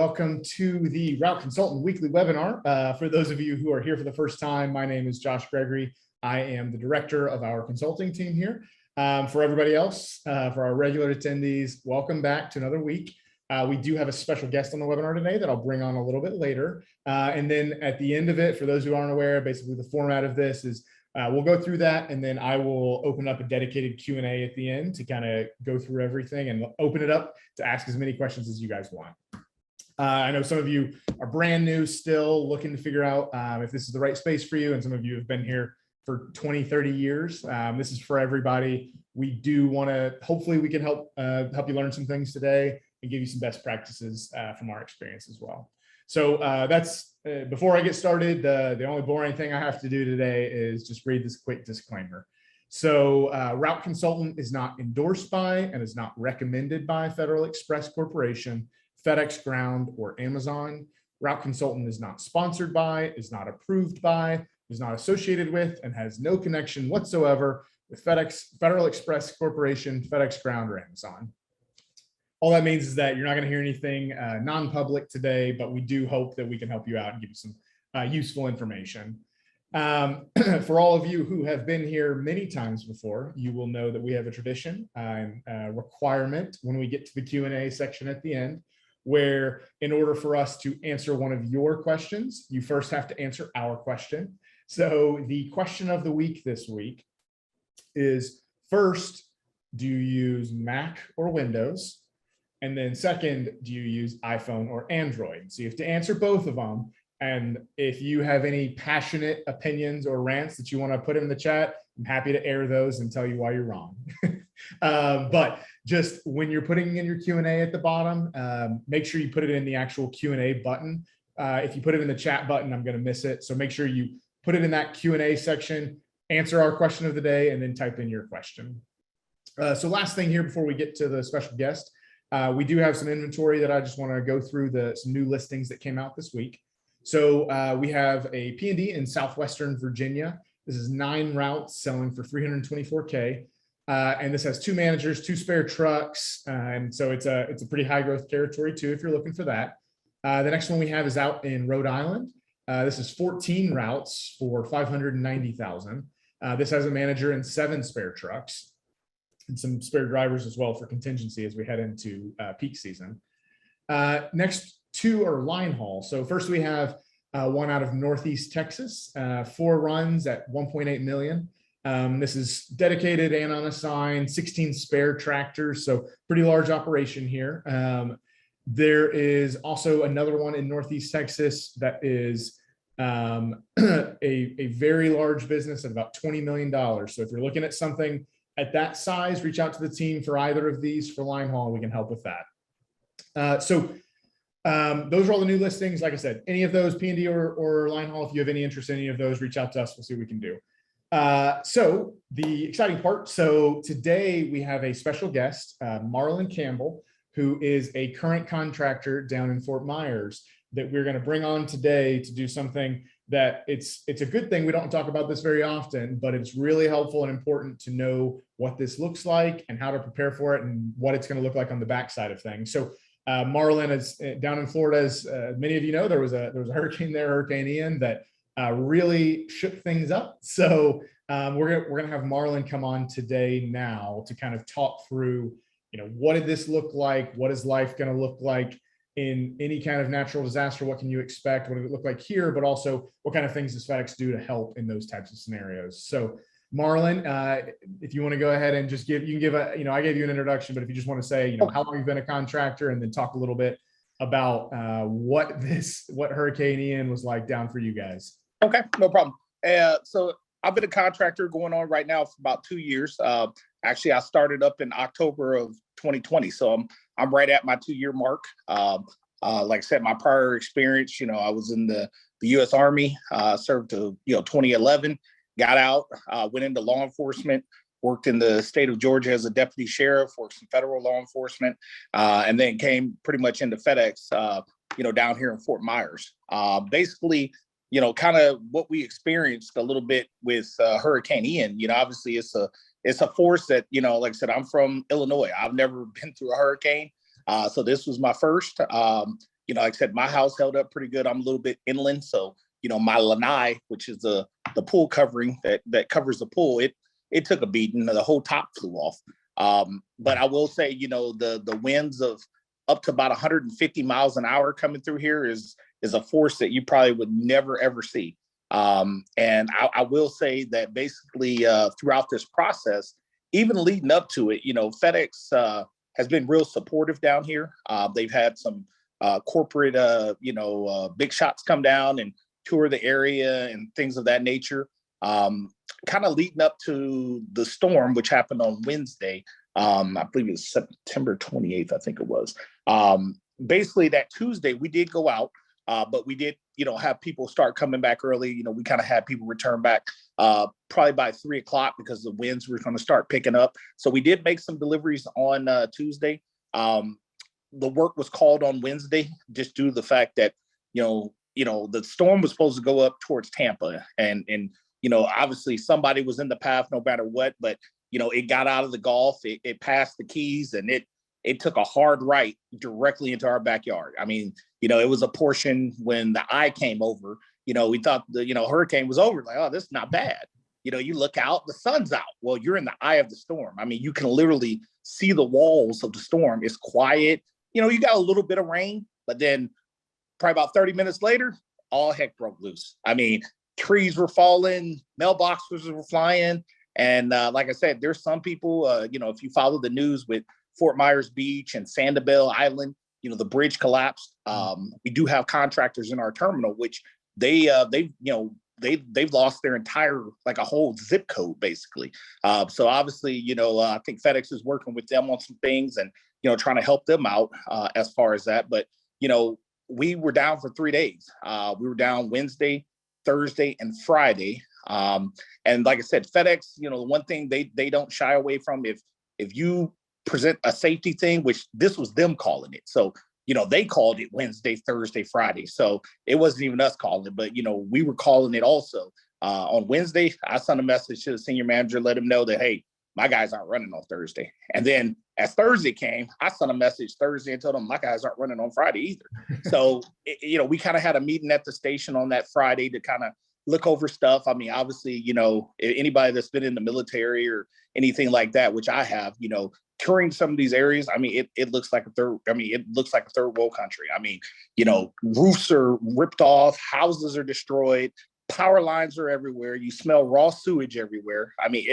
welcome to the Route Consultant Weekly Webinar. For those of you who are here for the first time, my name is Josh Gregory. I am the director of our consulting team here. For everybody else, for our regular attendees, welcome back to another week. We do have a special guest on the webinar today that I'll bring on a little bit later. And then at the end of it, for those who aren't aware, basically the format of this is we'll go through that, and then I will open up a dedicated Q&A at the end to kind of go through everything and open it up to ask as many questions as you guys want. I know some of you are brand new still, looking to figure out if this is the right space for you, and some of you have been here for 20, 30 years. This is for everybody. We do want to, hopefully we can help you learn some things today and give you some best practices from our experience as well. So that's before I get started, the only boring thing I have to do today is just read this quick disclaimer. So Route Consultant is not endorsed by and is not recommended by Federal Express Corporation, FedEx Ground, or Amazon. Route Consultant is not sponsored by, is not approved by, is not associated with, and has no connection whatsoever with FedEx, Federal Express Corporation, FedEx Ground, or Amazon. All that means is that you're not going to hear anything non-public today, but we do hope that we can help you out and give you some useful information. For all of you who have been here many times before, you will know that we have a tradition and requirement when we get to the Q&A section at the end, where in order for us to answer one of your questions, you first have to answer our question. So the question of the week this week is, first, do you use Mac or Windows? And then second, do you use iPhone or Android? So you have to answer both of them. And if you have any passionate opinions or rants that you want to put in the chat, I'm happy to air those and tell you why you're wrong. But just when you're putting in your Q&A at the bottom, make sure you put it in the actual Q&A button. If you put it in the chat button, I'm going to miss it. So make sure you put it in that Q&A section, answer our question of the day, and then type in your question. So last thing here before we get to the special guest, we do have some inventory that I just want to go through, some new listings that came out this week. So we have a P&D in Southwestern Virginia. This is 9 routes selling for $324K. And this has 2 managers, 2 spare trucks. And so it's a pretty high growth territory too, if you're looking for that. The next one we have is out in Rhode Island. This is 14 routes for $590,000. This has a manager and 7 spare trucks and some spare drivers as well for contingency as we head into peak season. Next 2 are line haul. So first we have one out of Northeast Texas, 4 runs at 1.8 million. This is dedicated and unassigned, 16 spare tractors, so pretty large operation here. There is also another one in Northeast Texas that is a very large business at about $20 million. So if you're looking at something at that size, reach out to the team for either of these for line haul. We can help with that. Those are all the new listings. Like I said, any of those, P&D or line haul, if you have any interest in any of those, reach out to us. We'll see what we can do. So the exciting part. So today we have a special guest, Marlin Campbell, who is a current contractor down in Fort Myers that we're going to bring on today to do something that it's a good thing. We don't talk about this very often, but it's really helpful and important to know what this looks like and how to prepare for it and what it's going to look like on the backside of things. So Marlin is down in Florida, as many of you know, there was a hurricane there, Hurricane Ian, that really shook things up. So we're gonna have Marlin come on today now to kind of talk through, what did this look like? What is life going to look like in any kind of natural disaster? What can you expect? What did it look like here? But also, what kind of things does FedEx do to help in those types of scenarios? So Marlin, if you want to go ahead and just I gave you an introduction, but if you just want to say, how long you've been a contractor, and then talk a little bit about what Hurricane Ian was like down for you guys. Okay, no problem. So I've been a contractor going on right now for about 2 years. Actually, I started up in October of 2020, so I'm right at my 2-year mark. Like I said, my prior experience, I was in the U.S. Army, served to 2011. Got out, went into law enforcement, worked in the state of Georgia as a deputy sheriff, worked some federal law enforcement, and then came pretty much into FedEx, down here in Fort Myers. Basically, kind of what we experienced a little bit with Hurricane Ian. Obviously it's a force that, like I said, I'm from Illinois. I've never been through a hurricane. So this was my first. like I said, my house held up pretty good. I'm a little bit inland, so my lanai, which is the pool covering that covers the pool, it took a beating. The whole top flew off. But I will say, the winds of up to about 150 miles an hour coming through here is a force that you probably would never ever see. And I will say that basically throughout this process, even leading up to it, FedEx has been real supportive down here. They've had some corporate, big shots come down and tour the area and things of that nature. Kind of leading up to the storm, which happened on Wednesday. I believe it was September 28th, I think it was. Basically, that Tuesday, we did go out, but we did, have people start coming back early. We kind of had people return back probably by 3:00 because the winds were going to start picking up. So we did make some deliveries on Tuesday. The work was called on Wednesday just due to the fact that, the storm was supposed to go up towards Tampa, and obviously somebody was in the path no matter what, but it got out of the Gulf, it passed the Keys, and it took a hard right directly into our backyard. I mean, it was a portion when the eye came over, we thought the hurricane was over, like, oh, this is not bad. You look out, the sun's out. Well, you're in the eye of the storm. I mean, you can literally see the walls of the storm. It's quiet. You got a little bit of rain, but then probably about 30 minutes later, all heck broke loose. I mean, trees were falling, mailboxes were flying. And like I said, there's some people, if you follow the news with Fort Myers Beach and Sanibel Island, the bridge collapsed. We do have contractors in our terminal, which they've lost their entire, like a whole zip code, basically. So obviously, I think FedEx is working with them on some things and, trying to help them out as far as that. But, we were down for 3 days. We were down Wednesday, Thursday, and Friday. And like I said, FedEx, the one thing they don't shy away from, if you present a safety thing, which this was them calling it. So, they called it Wednesday, Thursday, Friday. So it wasn't even us calling it, but, we were calling it also. On Wednesday, I sent a message to the senior manager, let him know that, hey, my guys aren't running on Thursday. And then as Thursday came, I sent a message Thursday and told them my guys aren't running on Friday either. So, we kind of had a meeting at the station on that Friday to kind of look over stuff. I mean, obviously, anybody that's been in the military or anything like that, which I have, touring some of these areas, I mean, it looks like a third world country. I mean, roofs are ripped off, houses are destroyed, power lines are everywhere. You smell raw sewage everywhere. I mean,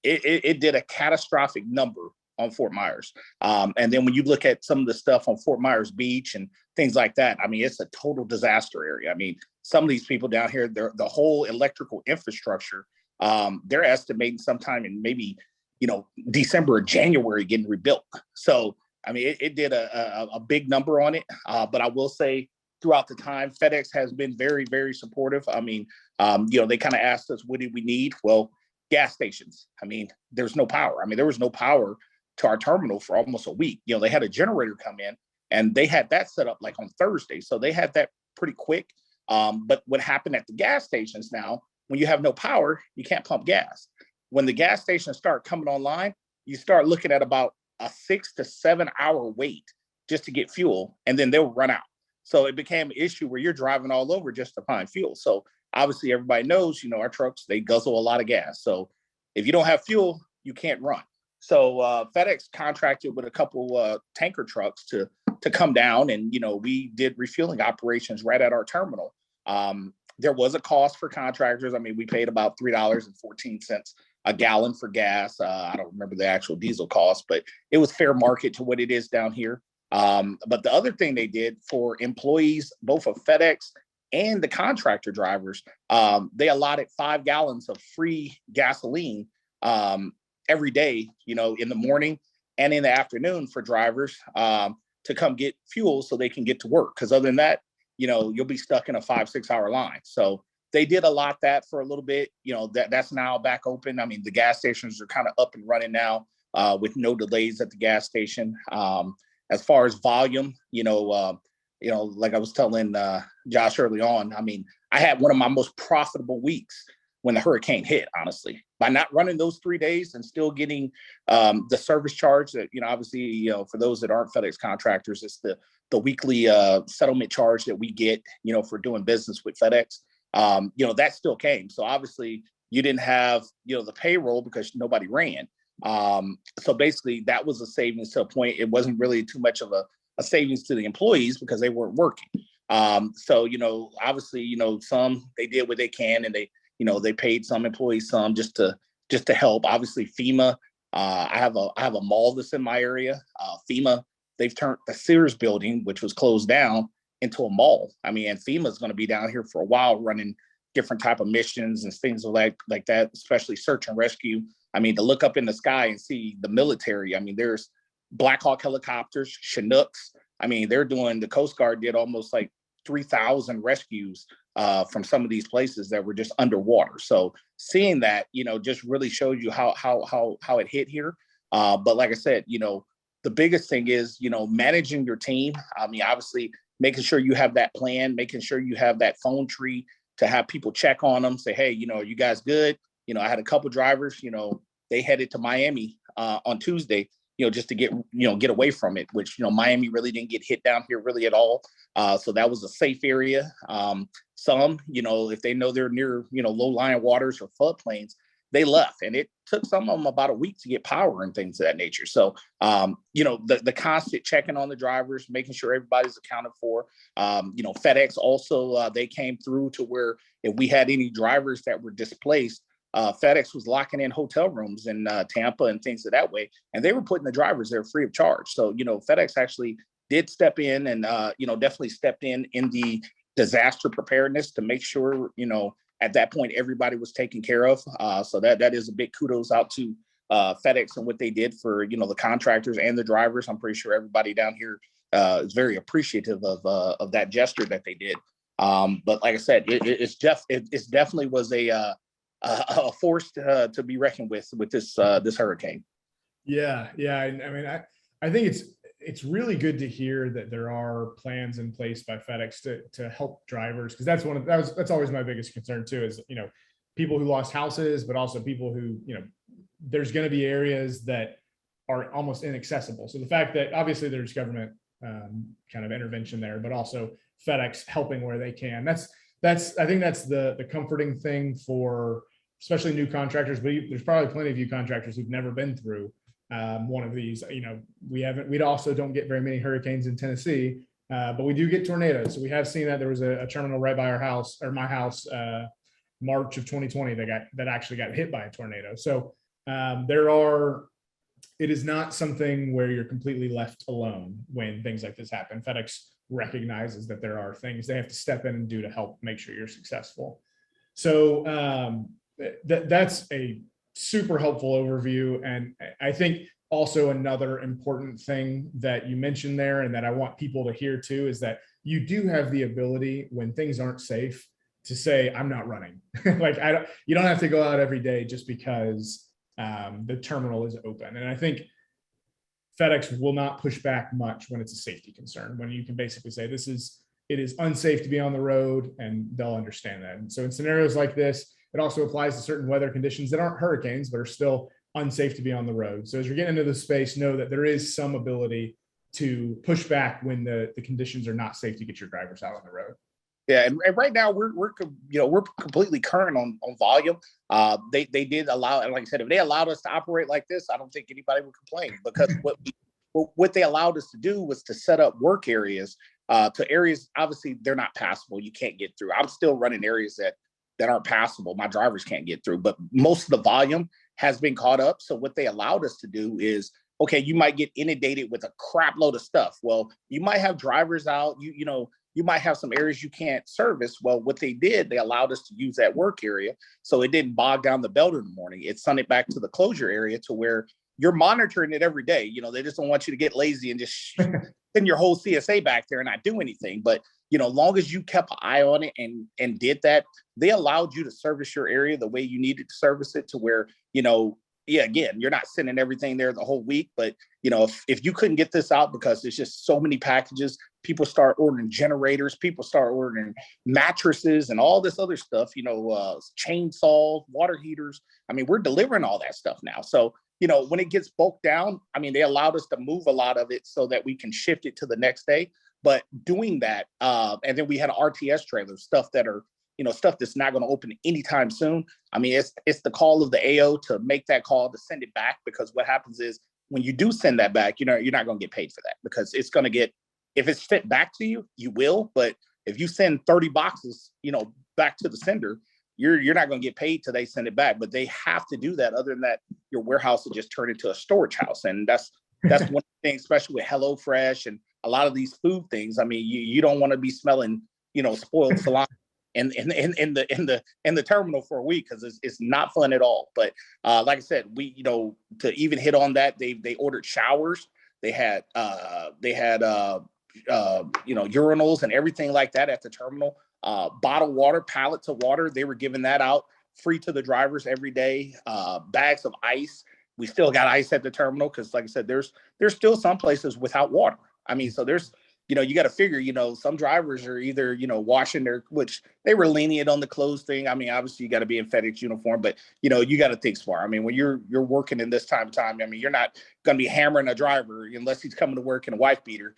it did a catastrophic number on Fort Myers. And then when you look at some of the stuff on Fort Myers Beach and things like that, I mean, it's a total disaster area. I mean, some of these people down here, the whole electrical infrastructure, they're estimating sometime in maybe, December or January getting rebuilt. So, I mean, it did a big number on it. But I will say throughout the time, FedEx has been very, very supportive. I mean, they kind of asked us, what did we need? Well, gas stations. I mean, there's no power. I mean, there was no power to our terminal for almost a week. They had a generator come in and they had that set up like on Thursday. So they had that pretty quick. But what happened at the gas stations now, when you have no power, you can't pump gas. When the gas stations start coming online, you start looking at about a 6 to 7 hour wait just to get fuel, and then they'll run out. So it became an issue where you're driving all over just to find fuel. So obviously everybody knows, our trucks, they guzzle a lot of gas. So if you don't have fuel, you can't run. So FedEx contracted with a couple tanker trucks to come down, and we did refueling operations right at our terminal. There was a cost for contractors. I mean, we paid about $3.14 a gallon for gas. I don't remember the actual diesel cost, but it was fair market to what it is down here. But the other thing they did for employees, both of FedEx and the contractor drivers, they allotted 5 gallons of free gasoline every day, in the morning and in the afternoon for drivers to come get fuel so they can get to work. Because other than that, you'll be stuck in a 5-6 hour line. So they did allot that for a little bit. That's now back open. I mean, the gas stations are kind of up and running now with no delays at the gas station. As far as volume, like I was telling Josh early on, I mean, I had one of my most profitable weeks when the hurricane hit, honestly, by not running those 3 days and still getting the service charge that, obviously, for those that aren't FedEx contractors, it's the the weekly settlement charge that we get, for doing business with FedEx. That still came. So obviously you didn't have, the payroll because nobody ran. So basically that was a savings to a point. It wasn't really too much of a savings to the employees because they weren't working. So, obviously, some they did what they can, and they paid some employees some just to help. Obviously FEMA, I have a mall that's in my area. FEMA, they've turned the Sears building, which was closed down, into a mall. I mean, and FEMA is going to be down here for a while running different type of missions and things like that, especially search and rescue. I mean, to look up in the sky and see the military. I mean, there's Black Hawk helicopters, Chinooks. I mean, the Coast Guard did almost like 3,000 rescues from some of these places that were just underwater. So seeing that, just really shows you how it hit here. But like I said, the biggest thing is, managing your team. I mean, obviously making sure you have that plan, making sure you have that phone tree to have people check on them, say, hey, are you guys good? I had a couple drivers, they headed to Miami on Tuesday, just to get away from it, which, Miami really didn't get hit down here really at all. So that was a safe area. Some, if they know they're near, low-lying waters or floodplains, they left. And it took some of them about a week to get power and things of that nature. So, the constant checking on the drivers, making sure everybody's accounted for. FedEx also, they came through to where if we had any drivers that were displaced, FedEx was locking in hotel rooms in Tampa and things of that way, and they were putting the drivers there free of charge. So, FedEx actually did step in and, definitely stepped in the disaster preparedness to make sure, at that point, everybody was taken care of. So that is a big kudos out to FedEx and what they did for, the contractors and the drivers. I'm pretty sure everybody down here is very appreciative of that gesture that they did. But like I said, it definitely was a force to be reckoned with this hurricane. Yeah. I mean, I think it's really good to hear that there are plans in place by FedEx to help drivers, because that's always my biggest concern too, is people who lost houses, but also people who there's going to be areas that are almost inaccessible. So the fact that obviously there's government kind of intervention there, but also FedEx helping where they can. I think that's the comforting thing for especially new contractors, but there's probably plenty of you contractors who've never been through one of these. We also don't get very many hurricanes in Tennessee, but we do get tornadoes. So we have seen that. There was a terminal right by my house, March of 2020 that actually got hit by a tornado. So it is not something where you're completely left alone when things like this happen. FedEx recognizes that there are things they have to step in and do to help make sure you're successful. So that's a super helpful overview. And I think also another important thing that you mentioned there, and that I want people to hear too, is that you do have the ability when things aren't safe to say, I'm not running. You don't have to go out every day just because the terminal is open. And I think FedEx will not push back much when it's a safety concern, when you can basically say it is unsafe to be on the road, and they'll understand that. And so in scenarios like this, it also applies to certain weather conditions that aren't hurricanes, but are still unsafe to be on the road. So as you're getting into the space, know that there is some ability to push back when the conditions are not safe to get your drivers out on the road. Yeah, and right now we're completely current on volume. They did allow, and like I said, if they allowed us to operate like this, I don't think anybody would complain, because what they allowed us to do was to set up work areas to areas. Obviously, they're not passable. You can't get through. I'm still running areas that aren't passable. My drivers can't get through, but most of the volume has been caught up. So what they allowed us to do is, okay, you might get inundated with a crap load of stuff. Well, you might have drivers out, you might have some areas you can't service. Well, what they did, they allowed us to use that work area. So it didn't bog down the belt in the morning. It sent it back to the closure area to where you're monitoring it every day. They just don't want you to get lazy and just send your whole CSA back there and not do anything. But, long as you kept an eye on it and did that, they allowed you to service your area the way you needed to service it, to where, again, you're not sending everything there the whole week, but if you couldn't get this out because there's just so many packages, people start ordering generators, people start ordering mattresses and all this other stuff, chainsaws, water heaters. I mean, we're delivering all that stuff now. So, when it gets bulked down, I mean, they allowed us to move a lot of it so that we can shift it to the next day. But doing that, and then we had RTS trailers, stuff that are, stuff that's not going to open anytime soon. I mean, it's the call of the AO to make that call to send it back, because what happens is when you do send that back, you're not going to get paid for that, because it's going to get, if it's sent back to you, you will. But if you send 30 boxes, back to the sender, you're not going to get paid till they send it back. But they have to do that. Other than that, your warehouse will just turn into a storage house. And that's one thing, especially with HelloFresh and a lot of these food things. I mean, you don't want to be smelling, spoiled salami in the terminal for a week, because it's not fun at all. But like I said, we, to even hit on that, they ordered showers. They had urinals and everything like that at the terminal. Bottled water, pallets of water, they were giving that out free to the drivers every day. Bags of ice. We still got ice at the terminal, because like I said, there's still some places without water. I mean, so there's, you got to figure, some drivers are either, washing which they were lenient on the clothes thing. I mean, obviously you got to be in FedEx uniform, but you got to think smart. I mean, when you're working in this time, I mean, you're not going to be hammering a driver unless he's coming to work in a wife beater,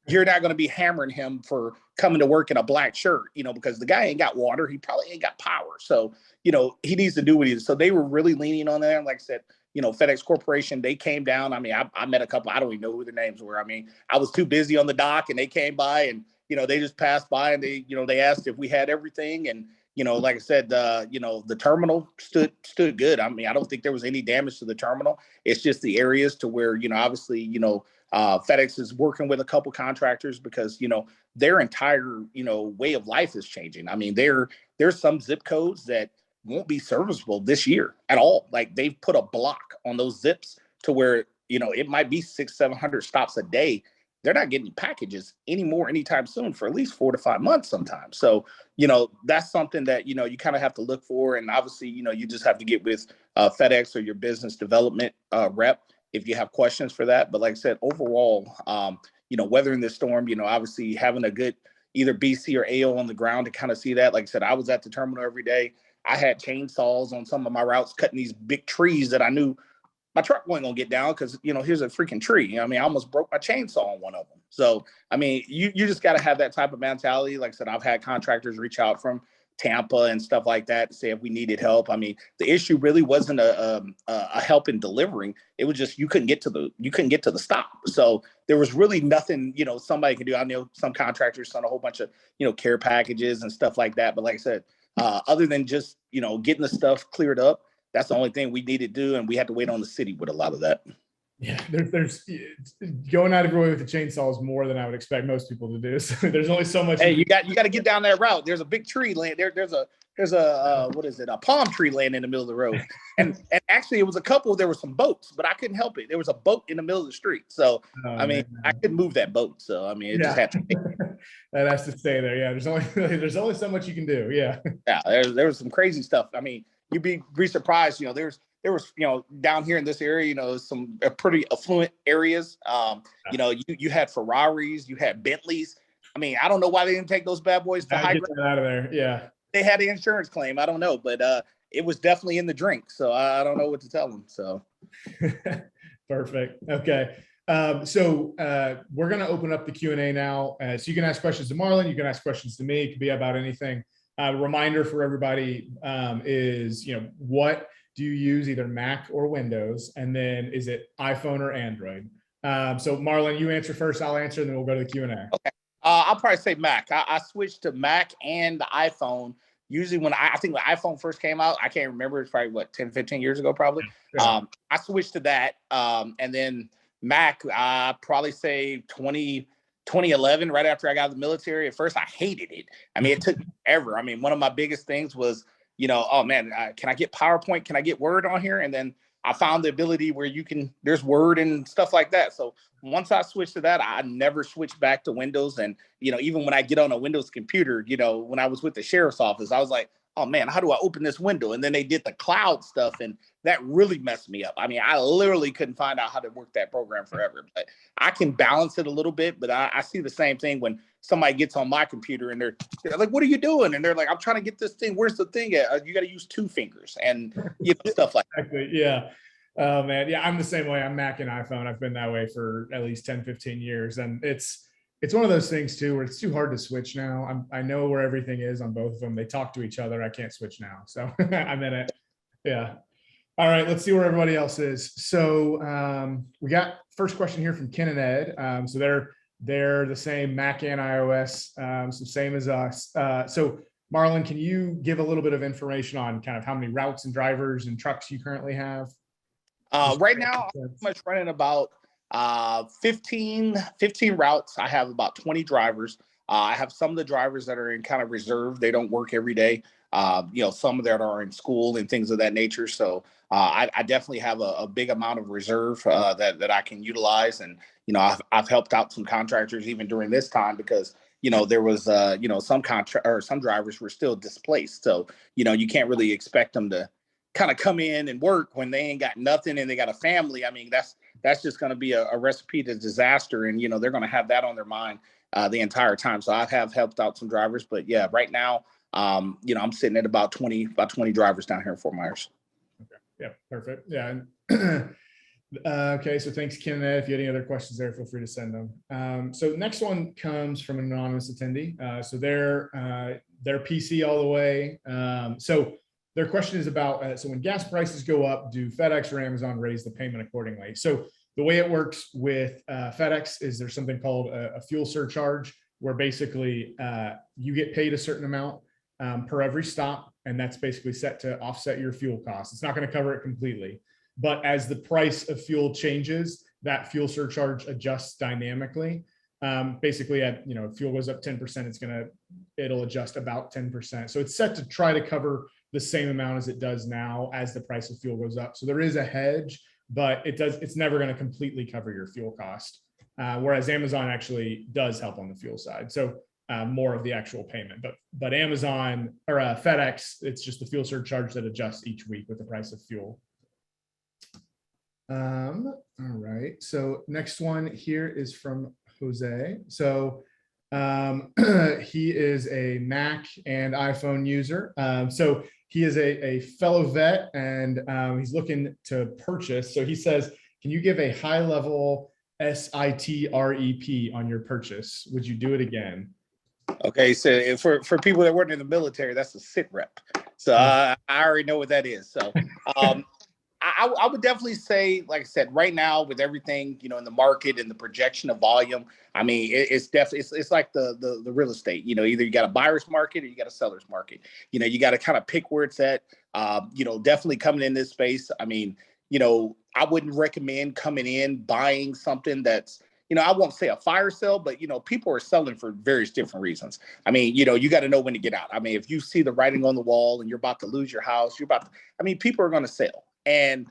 You're not going to be hammering him for coming to work in a black shirt, because the guy ain't got water. He probably ain't got power. So, he needs to do what he does. So they were really leaning on that. And like I said, FedEx Corporation, they came down. I mean, I met a couple, I don't even know who their names were. I mean, I was too busy on the dock, and they came by, and, they just passed by, and they asked if we had everything. And, like I said, the terminal stood good. I mean, I don't think there was any damage to the terminal. It's just the areas to where, obviously, FedEx is working with a couple contractors, because, their entire, way of life is changing. I mean, there's some zip codes that won't be serviceable this year at all. Like, they've put a block on those zips to where, it might be 600-700 stops a day. They're not getting packages anymore anytime soon for at least 4 to 5 months sometimes. So, that's something that, you kind of have to look for. And obviously, you just have to get with FedEx or your business development rep if you have questions for that. But like I said, overall, weathering this storm, obviously having a good either BC or AO on the ground to kind of see that. Like I said, I was at the terminal every day. I had chainsaws on some of my routes, cutting these big trees that I knew my truck wasn't gonna get down, because here's a freaking tree. I mean, I almost broke my chainsaw on one of them. So I mean, you just got to have that type of mentality. Like I said, I've had contractors reach out from Tampa and stuff like that to say if we needed help. I mean, the issue really wasn't a help in delivering. It was just you couldn't get to the stop. So there was really nothing somebody could do. I know some contractors sent a whole bunch of care packages and stuff like that. But like I said, other than just getting the stuff cleared up, that's the only thing we needed to do, and we had to wait on the city with a lot of that. Yeah, there's going out of your way with the chainsaw is more than I would expect most people to do. So there's only so much. Hey, you got to get down that route. There's a big tree laying there. There's a what is it? A palm tree laying in the middle of the road. And actually, it was a couple. There were some boats, but I couldn't help it. There was a boat in the middle of the street. So I mean, I couldn't move that boat. So I mean, it just had to. That has to stay there. Yeah, there's only so much you can do. Yeah. Yeah, there was some crazy stuff. I mean, you'd be surprised. There was, down here in this area, some pretty affluent areas. You had Ferraris, you had Bentleys. I mean, I don't know why they didn't take those bad boys to high ground. Get out of there. Yeah. They had an insurance claim. I don't know, but it was definitely in the drink. So I don't know what to tell them. So. Perfect. Okay. So we're going to open up the Q&A now. So you can ask questions to Marlin. You can ask questions to me. It could be about anything. Reminder for everybody is, what do you use, either Mac or Windows? And then is it iPhone or Android? So Marlin, you answer first, I'll answer, and then we'll go to the Q&A. Okay. I'll probably say Mac. I switched to Mac and the iPhone. Usually when I think the iPhone first came out, I can't remember, it's probably 10, 15 years ago, probably. Yeah. I switched to that. And then Mac, I probably say 2011, right after I got out of the military. At first, I hated it. I mean, it took forever. I mean, one of my biggest things was, oh man, can I get PowerPoint? Can I get Word on here? And then I found the ability where there's Word and stuff like that. So once I switched to that, I never switched back to Windows. And, even when I get on a Windows computer, when I was with the sheriff's office, I was like, oh man, how do I open this window? And then they did the cloud stuff, and that really messed me up. I mean, I literally couldn't find out how to work that program forever, but I can balance it a little bit. But I see the same thing when somebody gets on my computer and they're like, what are you doing? And they're like, I'm trying to get this thing. Where's the thing at? You got to use 2 fingers and stuff like that. Exactly. Yeah. Oh man. Yeah. I'm the same way. I'm Mac and iPhone. I've been that way for at least 10, 15 years. And it's it's one of those things too, where it's too hard to switch now. I know where everything is on both of them. They talk to each other. I can't switch now. So I'm in it. Yeah. All right, let's see where everybody else is. So we got first question here from Ken and Ed. So they're the same Mac and iOS, so same as us. So Marlin, can you give a little bit of information on kind of how many routes and drivers and trucks you currently have? Right now, I'm pretty much running about 15 routes. I have about 20 drivers. I have some of the drivers that are in kind of reserve. They don't work every day. Some that are in school and things of that nature. So I definitely have a big amount of reserve that I can utilize. And, I've helped out some contractors even during this time because, there was, some drivers were still displaced. So, you can't really expect them to kind of come in and work when they ain't got nothing and they got a family. I mean, that's just going to be a recipe to disaster. And, they're going to have that on their mind the entire time. So I have helped out some drivers, but yeah, right now, I'm sitting at about 20 drivers down here in Fort Myers. Okay. Yeah, perfect. Yeah. And okay. So thanks, Ken and Ed. If you had any other questions there, feel free to send them. So next one comes from an anonymous attendee. So they're PC all the way. So their question is about, so when gas prices go up, do FedEx or Amazon raise the payment accordingly? So the way it works with FedEx is there's something called a fuel surcharge, where basically you get paid a certain amount per every stop, and that's basically set to offset your fuel costs. It's not going to cover it completely, but as the price of fuel changes, that fuel surcharge adjusts dynamically. Basically, if fuel goes up 10%, it'll adjust about 10%. So it's set to try to cover the same amount as it does now as the price of fuel goes up. So there is a hedge, but it's never going to completely cover your fuel cost. Whereas Amazon actually does help on the fuel side. So more of the actual payment, but Amazon or FedEx, it's just the fuel surcharge that adjusts each week with the price of fuel. All right. So next one here is from Jose. So he is a Mac and iPhone user. So he is a fellow vet, and he's looking to purchase. So he says, can you give a high level SITREP on your purchase? Would you do it again? Okay, so for people that weren't in the military, that's a sit rep. So I already know what that is. So I would definitely say, like I said, right now with everything, in the market and the projection of volume, I mean, it's definitely, it's like the real estate, either you got a buyer's market or you got a seller's market. You got to kind of pick where it's at, definitely coming in this space. I mean, I wouldn't recommend coming in, buying something that's, I won't say a fire sale, but, people are selling for various different reasons. I mean, you got to know when to get out. I mean, if you see the writing on the wall and you're about to lose your house, people are going to sell. And,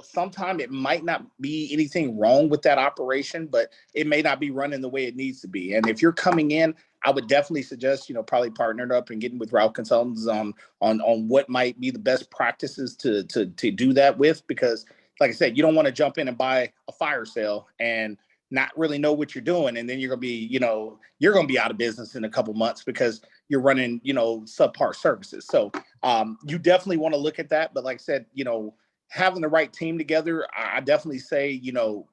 sometimes it might not be anything wrong with that operation, but it may not be running the way it needs to be. And if you're coming in, I would definitely suggest, probably partnering up and getting with route consultants on what might be the best practices to do that with, because like I said, you don't want to jump in and buy a fire sale and not really know what you're doing. And then you're going to be out of business in a couple months because you're running, subpar services. So you definitely want to look at that. But like I said, having the right team together, I definitely say,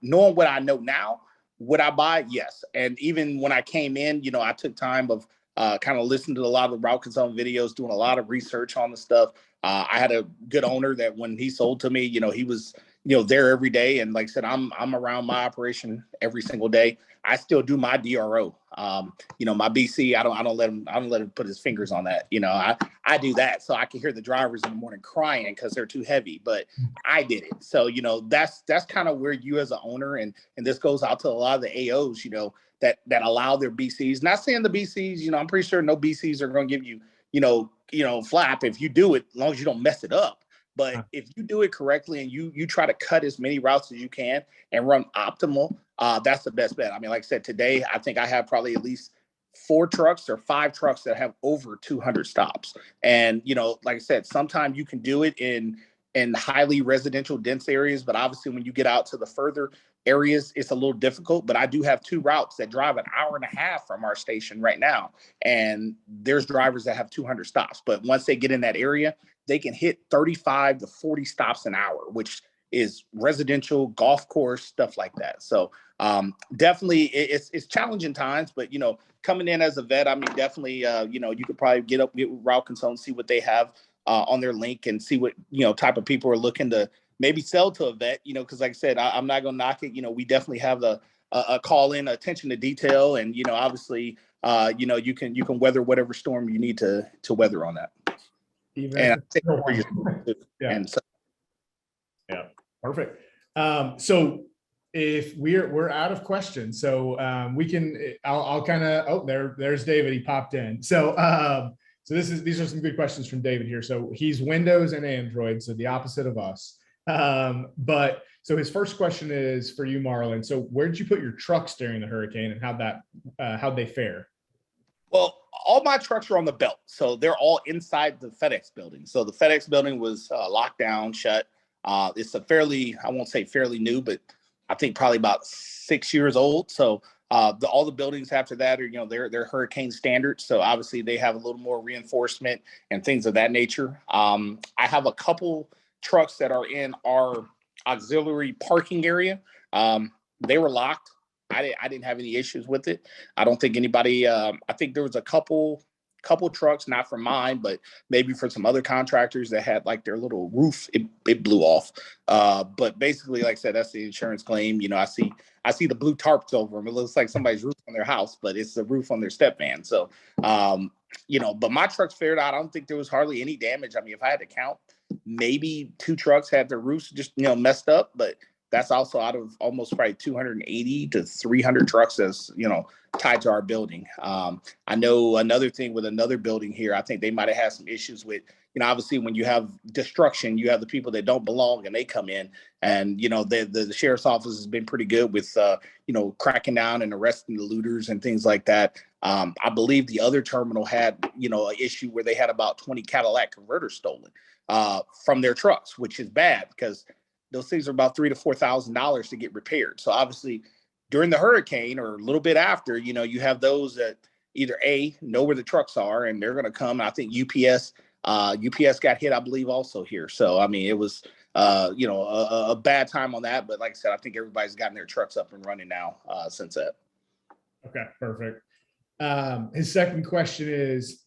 knowing what I know now, would I buy? Yes. And even when I came in, I took time of kind of listening to a lot of the route consultant videos, doing a lot of research on the stuff. I had a good owner that when he sold to me, he was, there every day. And like I said, I'm around my operation every single day. I still do my DRO. My BC, I don't let him put his fingers on that. I do that so I can hear the drivers in the morning crying because they're too heavy, but I did it. So, that's kind of where you as an owner, and this goes out to a lot of the AOs, that allow their BCs, not saying the BCs, I'm pretty sure no BCs are going to give you, flap if you do it, as long as you don't mess it up. But if you do it correctly and you try to cut as many routes as you can and run optimal, that's the best bet. I mean, like I said, today, I think I have probably at least 4 trucks or 5 trucks that have over 200 stops. And, like I said, sometimes you can do it in highly residential dense areas, but obviously when you get out to the further areas, it's a little difficult. But I do have 2 routes that drive an hour and a half from our station right now. And there's drivers that have 200 stops. But once they get in that area, they can hit 35 to 40 stops an hour, which is residential, golf course, stuff like that. So definitely it's challenging times, but coming in as a vet, I mean, definitely, you could probably get with Route Consultant, see what they have on their link and see what, type of people are looking to maybe sell to a vet, because like I said, I'm not going to knock it. We definitely have a call in attention to detail. And, obviously, you can weather whatever storm you need to weather on that. Even and yeah. And so, yeah, perfect. So if we're out of questions, so I'll kind of, there's David, he popped in. So these are some good questions from David here. So he's Windows and Android, so the opposite of us. But so his first question is for you, Marlin. So where did you put your trucks during the hurricane, and how'd they fare? Well, all my trucks are on the belt, so they're all inside the FedEx building. So the FedEx building was locked down, shut. It's I won't say fairly new, but I think probably about 6 years old. So all the buildings after that are, they're hurricane standards. So obviously they have a little more reinforcement and things of that nature. I have a couple trucks that are in our auxiliary parking area. They were locked. I didn't have any issues with it. I don't think anybody, I think there was a couple trucks, not for mine, but maybe for some other contractors that had like their little roof, it blew off. But basically, like I said, that's the insurance claim. I see the blue tarps over them. It looks like somebody's roof on their house, but it's the roof on their step van. So, but my trucks fared out. I don't think there was hardly any damage. I mean, if I had to count, maybe 2 trucks had their roofs just, messed up, but that's also out of almost probably 280 to 300 trucks that's, tied to our building. I know another thing with another building here, I think they might have had some issues with, obviously when you have destruction, you have the people that don't belong and they come in, and, the sheriff's office has been pretty good with, cracking down and arresting the looters and things like that. I believe the other terminal had, an issue where they had about 20 Cadillac converters stolen from their trucks, which is bad because those things are about $3,000 to $4,000 to get repaired. So obviously during the hurricane or a little bit after, you have those that either know where the trucks are and they're going to come. I think UPS got hit, I believe, also here. So, I mean, it was, a bad time on that. But like I said, I think everybody's gotten their trucks up and running now since that. Okay, perfect. His second question is,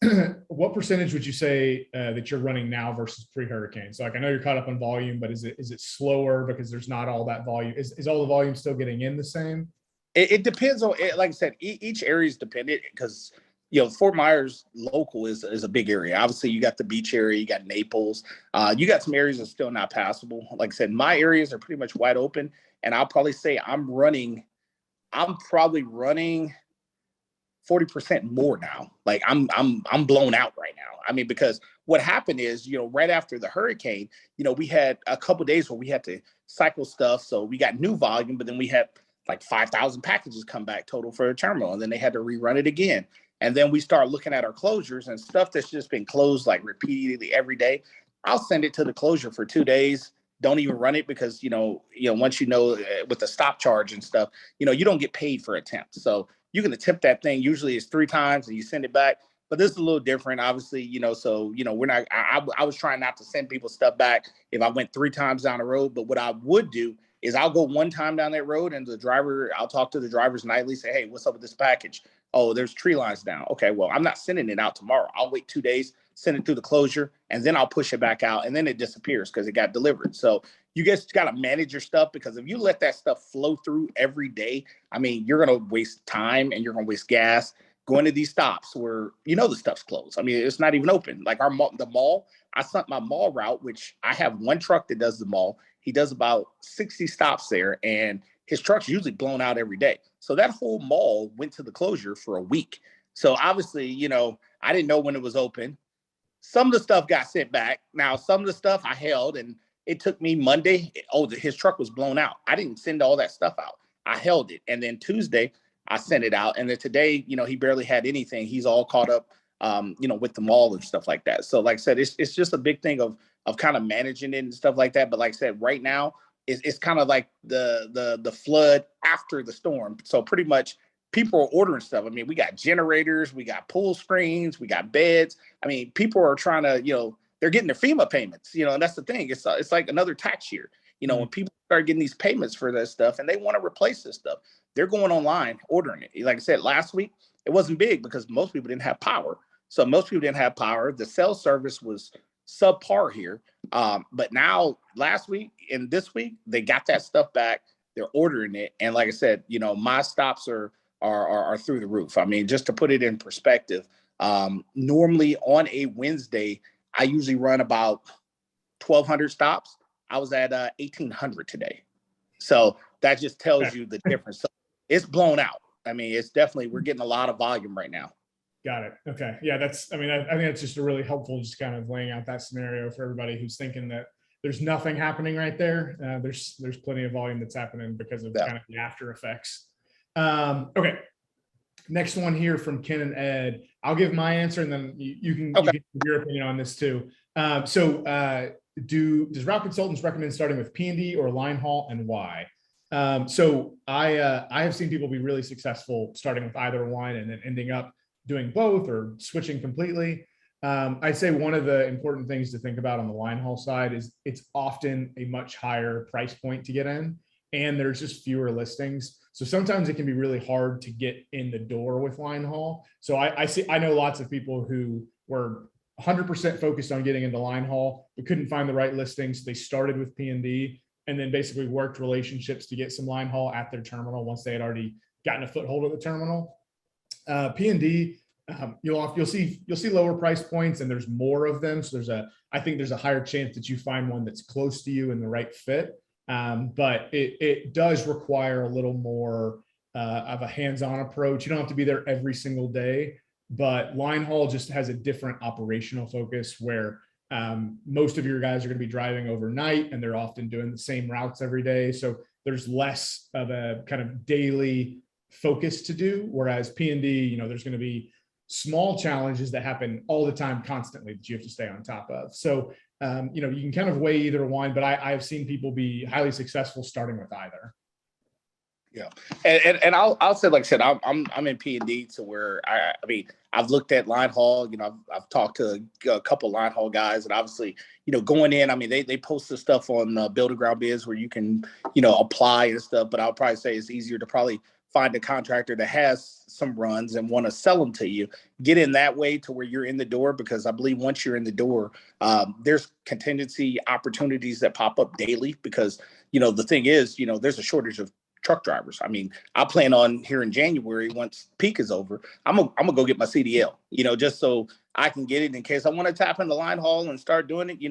what percentage would you say that you're running now versus pre-hurricane? So like, I know you're caught up on volume, but is it slower because there's not all that volume? Is all the volume still getting in the same? It depends on, like I said, each area is dependent because, Fort Myers local is a big area. Obviously, you got the beach area, you got Naples, you got some areas that's still not passable. Like I said, my areas are pretty much wide open, and I'll probably say I'm probably running 40% more now. Like I'm blown out right now. I mean, because what happened is, right after the hurricane, we had a couple of days where we had to cycle stuff. So we got new volume, but then we had like 5,000 packages come back total for the terminal. And then they had to rerun it again. And then we start looking at our closures and stuff that's just been closed like repeatedly every day. I'll send it to the closure for 2 days. Don't even run it because, once with the stop charge and stuff, you don't get paid for attempts. So you can attempt that thing. Usually it's 3 times and you send it back. But this is a little different, obviously, so, we're not, I was trying not to send people stuff back if I went 3 times down the road. But what I would do is I'll go 1 time down that road and I'll talk to the drivers nightly, say, hey, what's up with this package? Oh, there's tree lines down. Okay, well, I'm not sending it out tomorrow. I'll wait 2 days, send it through the closure, and then I'll push it back out. And then it disappears because it got delivered. So you guys got to manage your stuff, because if you let that stuff flow through every day, I mean, you're going to waste time and you're going to waste gas going to these stops where, the stuff's closed. I mean, it's not even open. Like the mall, I sent my mall route, which I have 1 truck that does the mall. He does about 60 stops there, and his truck's usually blown out every day. So that whole mall went to the closure for a week. So obviously, I didn't know when it was open. Some of the stuff got sent back. Now, some of the stuff I held, and it took me Monday. His truck was blown out. I didn't send all that stuff out. I held it. And then Tuesday, I sent it out. And then today, he barely had anything. He's all caught up, with the mall and stuff like that. So like I said, it's just a big thing of kind of managing it and stuff like that. But like I said, right now, it's kind of like the flood after the storm. So pretty much people are ordering stuff. I mean, we got generators, we got pool screens, we got beds. I mean, people are trying to, they're getting their FEMA payments, and that's the thing. It's like another tax year. When people start getting these payments for that stuff and they want to replace this stuff, they're going online, ordering it. Like I said, last week, it wasn't big because most people didn't have power. So most people didn't have power. The cell service was subpar here. But now last week and this week, they got that stuff back. They're ordering it. And like I said, my stops are through the roof. I mean, just to put it in perspective, normally on a Wednesday, I usually run about 1,200 stops. I was at 1,800 today. So that just tells you the difference. So it's blown out. I mean, it's definitely, we're getting a lot of volume right now. Got it. Okay. Yeah, I think that's just a really helpful, just kind of laying out that scenario for everybody who's thinking that there's nothing happening right there. There's plenty of volume that's happening because of kind of the after effects. Okay. Next one here from Ken and Ed. I'll give my answer and then you can give your opinion on this too. Does route consultants recommend starting with P&D or line haul, and why? I have seen people be really successful starting with either one and then ending up doing both or switching completely. I'd say one of the important things to think about on the line haul side is it's often a much higher price point to get in, and there's just fewer listings. So sometimes it can be really hard to get in the door with line haul. So I know lots of people who were 100% focused on getting into line haul, but couldn't find the right listings. They started with P&D and then basically worked relationships to get some line haul at their terminal once they had already gotten a foothold at the terminal. P&D, you'll see lower price points and there's more of them. So I think there's a higher chance that you find one that's close to you and the right fit. But it does require a little more of a hands-on approach. You don't have to be there every single day, but line haul just has a different operational focus where most of your guys are going to be driving overnight and they're often doing the same routes every day. So there's less of a kind of daily focus to do. Whereas P&D, there's going to be small challenges that happen all the time constantly that you have to stay on top of. So, you can kind of weigh either one, but I've seen people be highly successful starting with either. Yeah. And I'll say, like I said, I'm in P&D to where I mean, I've looked at line haul, I've talked to a couple line haul guys, and obviously, going in, I mean, they post the stuff on Build a Ground Biz where you can, apply and stuff, but I'll probably say it's easier to probably find a contractor that has some runs and want to sell them to you, get in that way to where you're in the door, because I believe once you're in the door, there's contingency opportunities that pop up daily because, the thing is, there's a shortage of truck drivers. I mean, I plan on here in January, once peak is over, I'm gonna go get my CDL, just so I can get it in case I want to tap in the line haul and start doing it.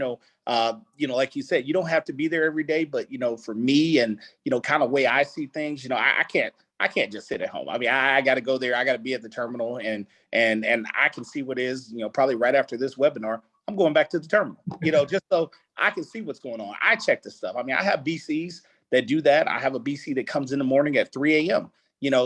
Like you said, you don't have to be there every day, but for me and kind of way I see things, I can't just sit at home. I mean, I got to go there. I got to be at the terminal, and I can see what is, probably right after this webinar, I'm going back to the terminal, just so I can see what's going on. I check this stuff. I mean, I have BCs that do that. I have a BC that comes in the morning at 3 a.m.,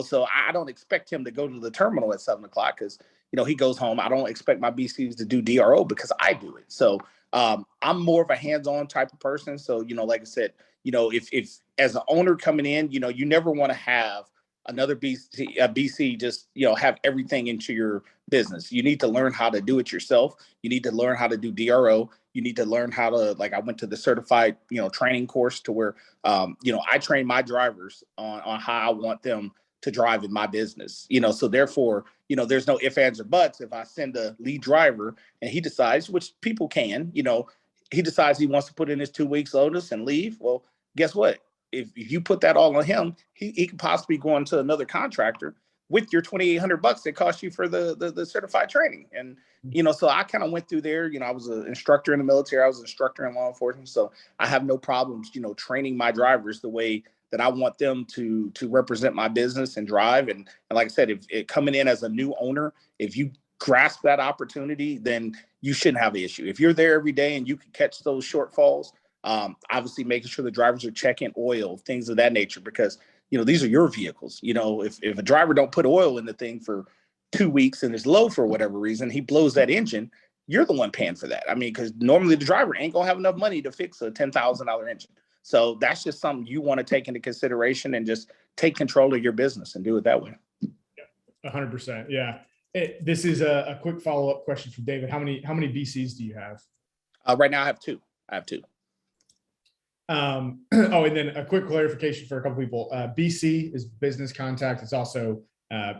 so I don't expect him to go to the terminal at 7 o'clock because, he goes home. I don't expect my BCs to do DRO because I do it. So I'm more of a hands-on type of person. So, like I said, if as an owner coming in, you never want to have another BC just, have everything into your business. You need to learn how to do it yourself. You need to learn how to do DRO. You need to learn how to, like, I went to the certified, training course to where, I train my drivers on how I want them to drive in my business, so therefore, there's no ifs, ands, or buts. If I send a lead driver and he decides, which people can, he decides he wants to put in his 2 weeks notice and leave. Well, guess what? If you put that all on him, he could possibly go on to another contractor with your $2,800 that cost you for the certified training. And, so I kind of went through there. I was an instructor in the military. I was an instructor in law enforcement. So I have no problems, training my drivers the way that I want them to represent my business and drive. And like I said, if coming in as a new owner, if you grasp that opportunity, then you shouldn't have an issue. If you're there every day and you can catch those shortfalls, obviously making sure the drivers are checking oil, things of that nature, because, these are your vehicles. If a driver don't put oil in the thing for 2 weeks and it's low for whatever reason, he blows that engine, you're the one paying for that. I mean, because normally the driver ain't gonna have enough money to fix a $10,000 engine. So that's just something you want to take into consideration and just take control of your business and do it that way. 100%. Yeah. This is a quick follow-up question from David. How many BCs do you have? Right now I have two. Oh, and then a quick clarification for a couple people. BC is business contact. It's also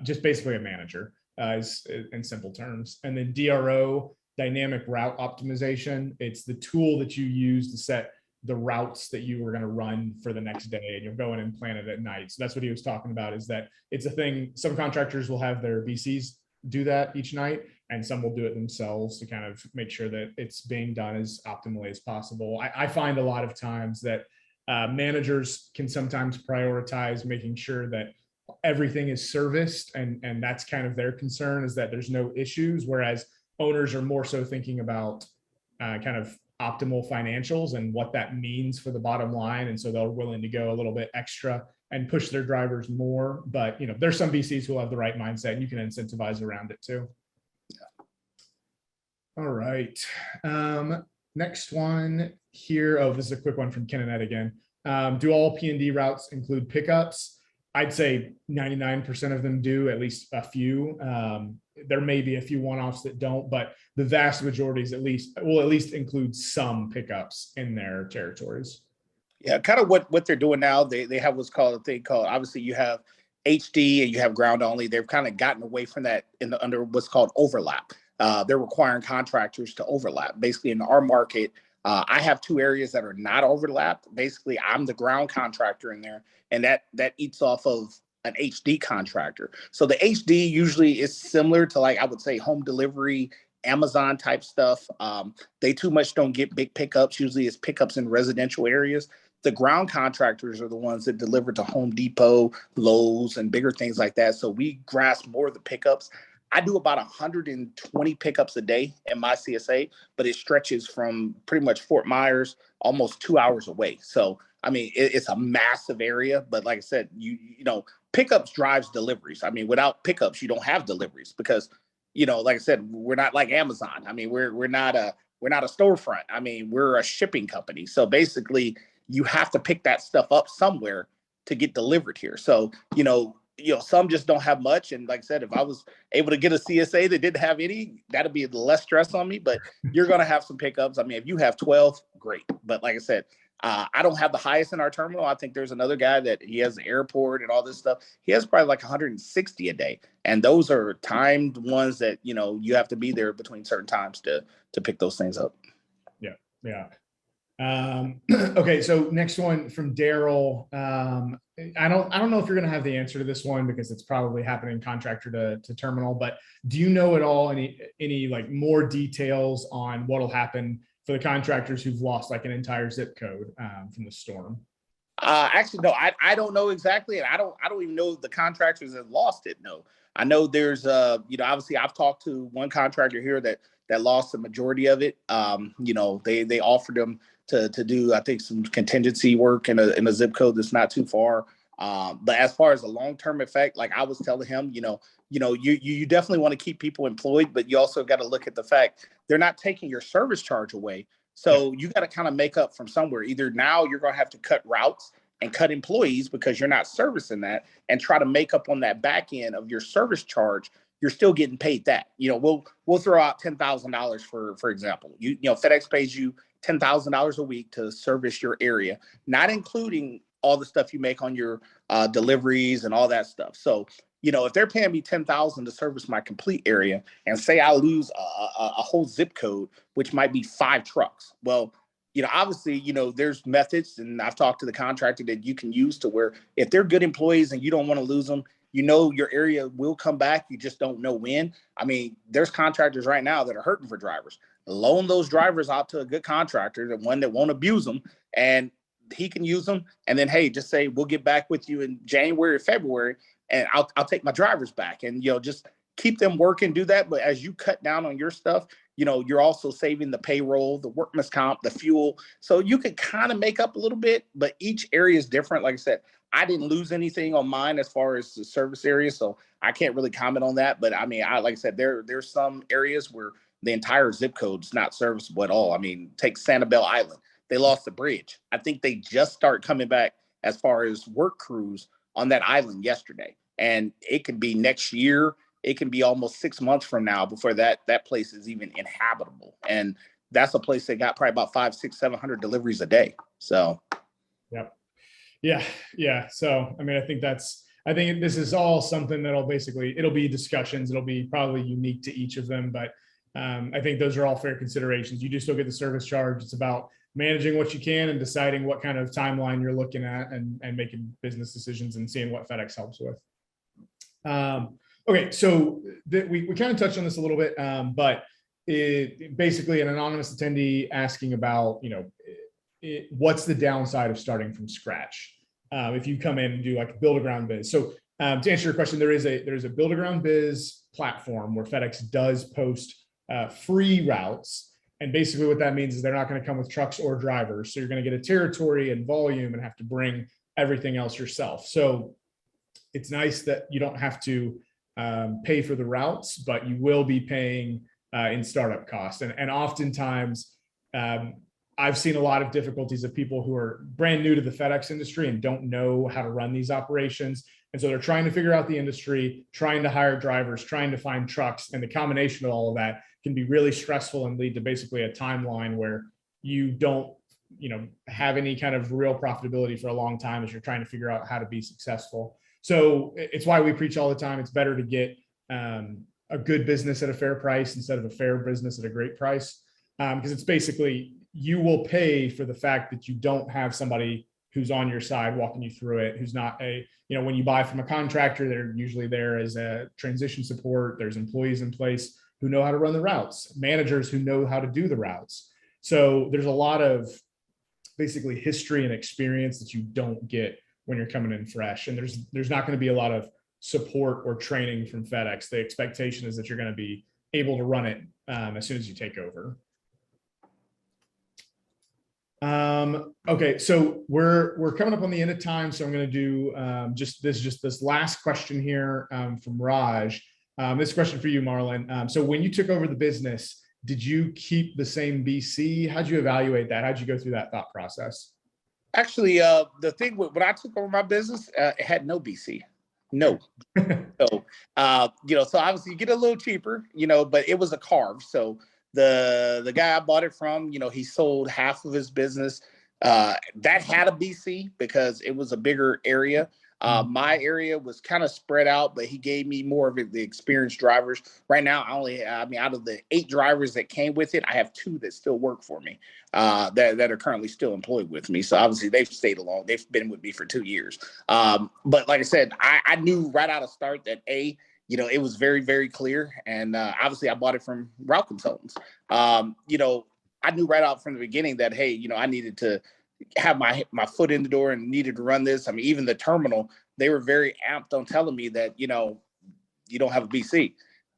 just basically a manager, in simple terms. And then DRO, dynamic route optimization. It's the tool that you use to set the routes that you were going to run for the next day, and you'll go in and plan it at night. So that's what he was talking about, is that it's a thing. Some contractors will have their BCs do that each night, and some will do it themselves to kind of make sure that it's being done as optimally as possible. I find a lot of times that managers can sometimes prioritize making sure that everything is serviced, and that's kind of their concern, is that there's no issues, whereas owners are more so thinking about kind of optimal financials and what that means for the bottom line. And so they're willing to go a little bit extra and push their drivers more. But, there's some BCs who will have the right mindset, and you can incentivize around it too. All right. Next one here. Oh, this is a quick one from Kenneth again. Do all P&D routes include pickups? I'd say 99% of them do, at least a few. There may be a few one-offs that don't, but the vast majority is at least include some pickups in their territories. Yeah, kind of what they're doing now. They have what's called a thing called, obviously you have HD and you have ground only. They've kind of gotten away from that under what's called overlap. They're requiring contractors to overlap. Basically, in our market, I have two areas that are not overlapped. Basically, I'm the ground contractor in there, and that eats off of an HD contractor. So the HD usually is similar to, like, I would say, home delivery, Amazon type stuff. They too much don't get big pickups. Usually it's pickups in residential areas. The ground contractors are the ones that deliver to Home Depot, Lowe's, and bigger things like that. So we grasp more of the pickups. I do about 120 pickups a day in my CSA, but it stretches from pretty much Fort Myers, almost 2 hours away. So, I mean, it's a massive area, but like I said, you know, pickups drives deliveries. I mean, without pickups, you don't have deliveries because, like I said, we're not like Amazon. I mean, we're not a storefront. I mean, we're a shipping company. So basically, you have to pick that stuff up somewhere to get delivered here. So, some just don't have much. And like I said, if I was able to get a CSA that didn't have any, that'd be less stress on me, but you're going to have some pickups. I mean, if you have 12, great. But like I said, I don't have the highest in our terminal. I think there's another guy that he has the airport and all this stuff. He has probably like 160 a day. And those are timed ones that, you have to be there between certain times to pick those things up. Yeah. Yeah. Okay. So next one from Daryl. I don't know if you're going to have the answer to this one because it's probably happening contractor to terminal, but do you know at all any like more details on what'll happen for the contractors who've lost like an entire zip code from the storm? Actually, no, I don't know exactly. And I don't even know if the contractors have lost it. No, I know there's, obviously I've talked to one contractor here that lost the majority of it. They offered them to do, I think, some contingency work in a zip code that's not too far. But as far as the long-term effect, like I was telling him, you definitely want to keep people employed, but you also got to look at the fact they're not taking your service charge away. So you got to kind of make up from somewhere. Either now you're going to have to cut routes and cut employees because you're not servicing that, and try to make up on that back end of your service charge. You're still getting paid that. We'll throw out $10,000 for example. FedEx pays you $10,000 a week to service your area, not including all the stuff you make on your deliveries and all that stuff. So, if they're paying me $10,000 to service my complete area, and say I lose a whole zip code, which might be 5 trucks. Well, obviously, there's methods, and I've talked to the contractor that you can use to where if they're good employees and you don't want to lose them, your area will come back. You just don't know when. I mean, there's contractors right now that are hurting for drivers. Loan those drivers out to a good contractor, the one that won't abuse them, and he can use them. And then, hey, just say, we'll get back with you in January or February, and I'll take my drivers back. And, just keep them working, do that. But as you cut down on your stuff, you're also saving the payroll, the workman's comp, the fuel. So you can kind of make up a little bit, but each area is different. Like I said, I didn't lose anything on mine as far as the service area, so I can't really comment on that. But I mean, like I said, there's some areas where the entire zip code is not serviceable at all. I mean, take Sanibel Island. They lost the bridge. I think they just start coming back as far as work crews on that island yesterday. And it could be next year. It can be almost 6 months from now before that place is even inhabitable. And that's a place that got probably about 500, 600, 700 deliveries a day. So. Yep. Yeah. So, I mean, I think this is all something that'll it'll be discussions. It'll be probably unique to each of them, but I think those are all fair considerations. You do still get the service charge. It's about managing what you can and deciding what kind of timeline you're looking at and making business decisions and seeing what FedEx helps with. Okay. So we kind of touched on this a little bit, but basically an anonymous attendee asking about, what's the downside of starting from scratch? If you come in and do like build a ground biz. So to answer your question, there's a build a ground biz platform where FedEx does post free routes. And basically what that means is they're not going to come with trucks or drivers. So you're going to get a territory and volume and have to bring everything else yourself. So it's nice that you don't have to pay for the routes, but you will be paying in startup costs. And oftentimes, I've seen a lot of difficulties of people who are brand new to the FedEx industry and don't know how to run these operations. And so they're trying to figure out the industry, trying to hire drivers, trying to find trucks. And the combination of all of that can be really stressful and lead to basically a timeline where you don't, have any kind of real profitability for a long time as you're trying to figure out how to be successful. So it's why we preach all the time. It's better to get a good business at a fair price instead of a fair business at a great price. Because it's basically, you will pay for the fact that you don't have somebody who's on your side walking you through it, who's not when you buy from a contractor, they're usually there as a transition support. There's employees in place who know how to run the routes, managers who know how to do the routes. So there's a lot of basically history and experience that you don't get when you're coming in fresh. And there's not going to be a lot of support or training from FedEx. The expectation is that you're going to be able to run it as soon as you take over. Okay, so we're coming up on the end of time, so I'm going to do just this last question here from Raj. This question for you, Marlin. So when you took over the business, did you keep the same BC? How'd you evaluate that? How'd you go through that thought process? Actually, the thing when I took over my business, it had no BC. No. So, so obviously you get a little cheaper, but it was a carve. So the guy I bought it from, he sold half of his business that had a BC because it was a bigger area. My area was kind of spread out, but he gave me more of the experienced drivers. Right now, out of the 8 drivers that came with it, I have 2 that still work for me that are currently still employed with me. So obviously they've stayed along. They've been with me for 2 years. But like I said, I knew right out of start that it was very, very clear. And obviously I bought it from route consultants. I knew right out from the beginning that, hey, I needed to have my foot in the door and needed to run this. I mean, even the terminal, they were very amped on telling me that, you don't have a BC.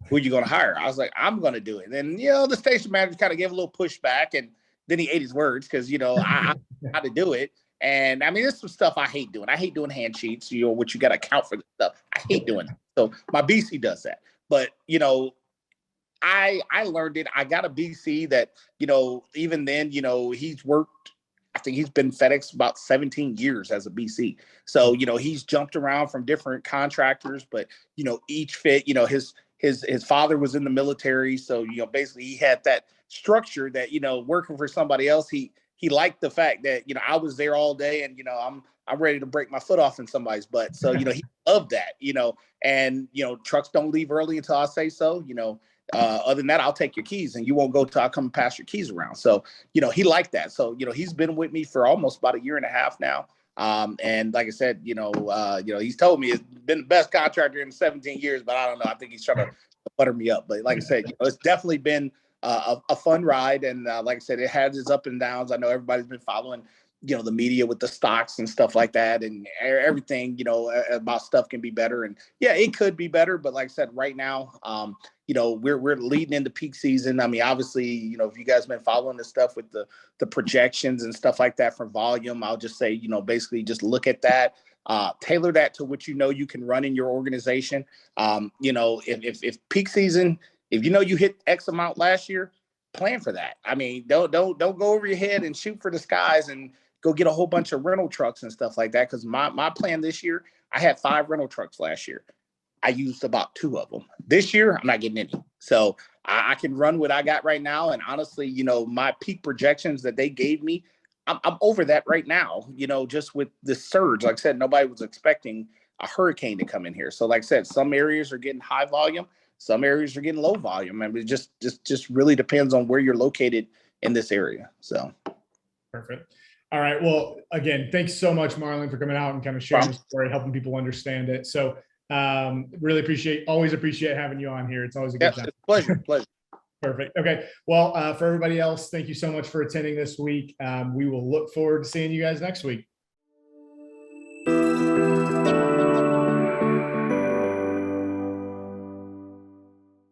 Who are you going to hire? I was like, I'm going to do it. And then, the station manager kind of gave a little pushback, and then he ate his words because, I how to do it. And I mean, there's some stuff I hate doing. I hate doing hand sheets, which you got to account for the stuff. I hate doing it. So my BC does that. But, I learned it. I got a BC that, even then, he's worked. I think he's been FedEx about 17 years as a BC. So, he's jumped around from different contractors, but, each fit, his father was in the military. So, basically he had that structure that, working for somebody else, he liked the fact that, I was there all day and, I'm ready to break my foot off in somebody's butt. So, he loved that, and, trucks don't leave early until I say so, other than that, I'll take your keys and you won't go till I come and pass your keys around. So, he liked that. So, he's been with me for almost about 1.5 years now. And like I said, he's told me it's been the best contractor in 17 years, but I don't know. I think he's trying to butter me up. But like I said, it's definitely been a fun ride. And like I said, it has its up and downs. I know everybody's been following, the media with the stocks and stuff like that, and everything, about stuff can be better. And yeah, it could be better. But like I said, right now, we're leading into peak season. I mean, obviously, if you guys been following this stuff with the projections and stuff like that for volume, I'll just say, basically just look at that, tailor that to what you can run in your organization. If peak season, if you hit X amount last year, plan for that. I mean, don't go over your head and shoot for the skies and go get a whole bunch of rental trucks and stuff like that. Because my plan this year, I had 5 rental trucks last year. I used about 2 of them. This year, I'm not getting any. So I can run what I got right now. And honestly, my peak projections that they gave me, I'm over that right now, just with the surge. Like I said, nobody was expecting a hurricane to come in here. So like I said, some areas are getting high volume, some areas are getting low volume. I mean, it just really depends on where you're located in this area. So. Perfect. All right. Well, again, thanks so much, Marlin, for coming out and kind of sharing the story, helping people understand it. So really always appreciate having you on here. It's always a good time. Pleasure. Perfect. Okay. Well, for everybody else, thank you so much for attending this week. We will look forward to seeing you guys next week.